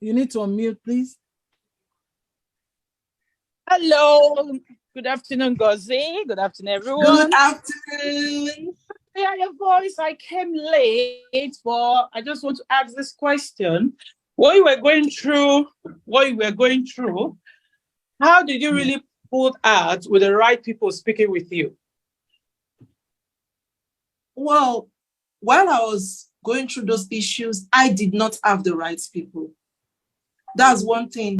You need to unmute, please. Hello. Good afternoon, Gozi. Good afternoon, everyone. Good afternoon. Hear your voice. I came late, but I just want to ask this question. What you were going through, how did you really put out with the right people speaking with you? Well, while I was going through those issues, I did not have the right people. That's one thing.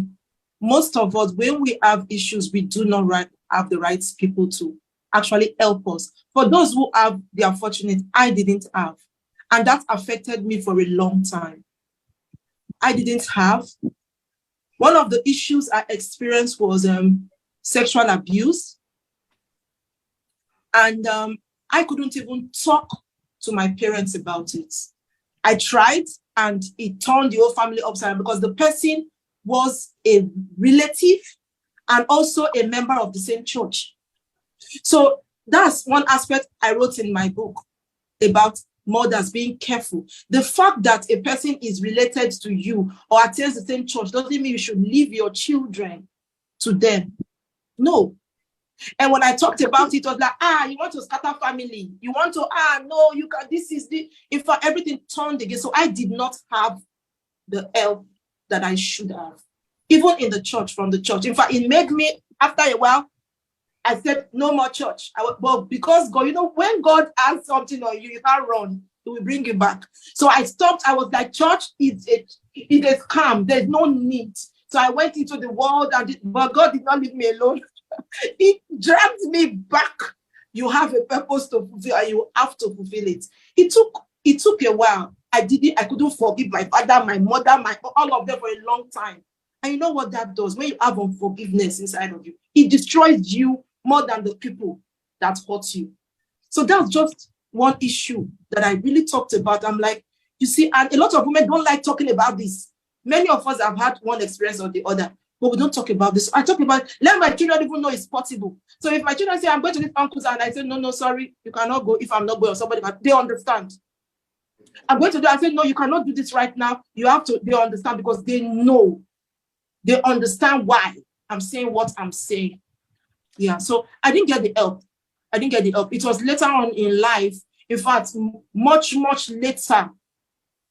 Most of us, when we have issues, we do not have the right people to actually help us. For those who have, they are fortunate. I didn't have. And that affected me for a long time. I didn't have. One of the issues I experienced was sexual abuse. And I couldn't even talk to my parents about it. I tried, and it turned the whole family upside down because the person was a relative and also a member of the same church. So that's one aspect I wrote in my book about mothers being careful. The fact that a person is related to you or attends the same church doesn't mean you should leave your children to them. No. And when I talked about it, it was like, you want to scatter family. You want to, no, you can, this is the, in fact, everything turned again. So I did not have the help that I should have, even in the church, from the church. In fact, it made me, after a while, I said, no more church. Well, because God, when God has something on you, you can't run. He will bring you back. So I stopped. I was like, church is a calm. There's no need. So I went into the world, but God did not leave me alone. He dragged me back. You have a purpose to fulfill, and you have to fulfill it. It took a while. I couldn't forgive my father, my mother, all of them for a long time. And you know what that does? When you have unforgiveness inside of you, it destroys you more than the people that hurt you. So that's just one issue that I really talked about. I'm like, you see, and a lot of women don't like talking about this. Many of us have had one experience or the other, but we don't talk about this. I talk about, let my children even know it's possible. So if my children say, I'm going to this uncle's, and I say, no, sorry, you cannot go if I'm not going, or somebody, they understand. I'm going to do, I say, no, you cannot do this right now. You have to, they understand, because they know. They understand why I'm saying what I'm saying. Yeah, so I didn't get the help. It was later on in life, in fact, much later,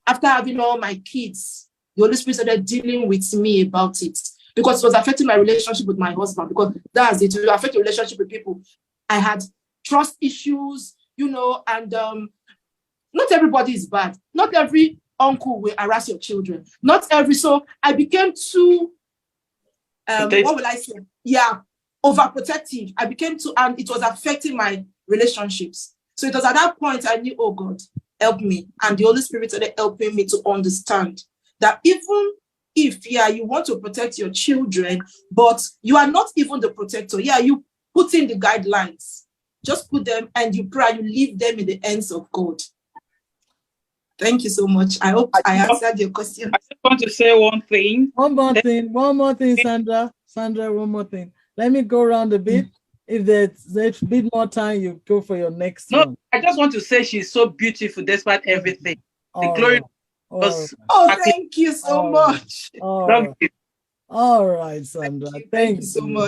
after having all my kids, the Holy Spirit started dealing with me about it, because it was affecting my relationship with my husband, because that's it. It will affect your relationship with people. I had trust issues, and not everybody is bad. Not every uncle will harass your children. Not every, so I became too, what will I say? Yeah, overprotective. I became too, and it was affecting my relationships. So it was at that point I knew, oh God, help me. And the Holy Spirit started helping me to understand that even if, you want to protect your children, but you are not even the protector. Yeah, you put in the guidelines. Just put them, and you pray, you leave them in the hands of God. Thank you so much. I hope I answered your question. I just want to say one thing. One more thing, Sandra. One more thing. Let me go around a bit. If there's a bit more time, you go for your next one. I just want to say she's so beautiful despite everything. The glory was. Oh, thank you so much. All right, Sandra. Thank you so much.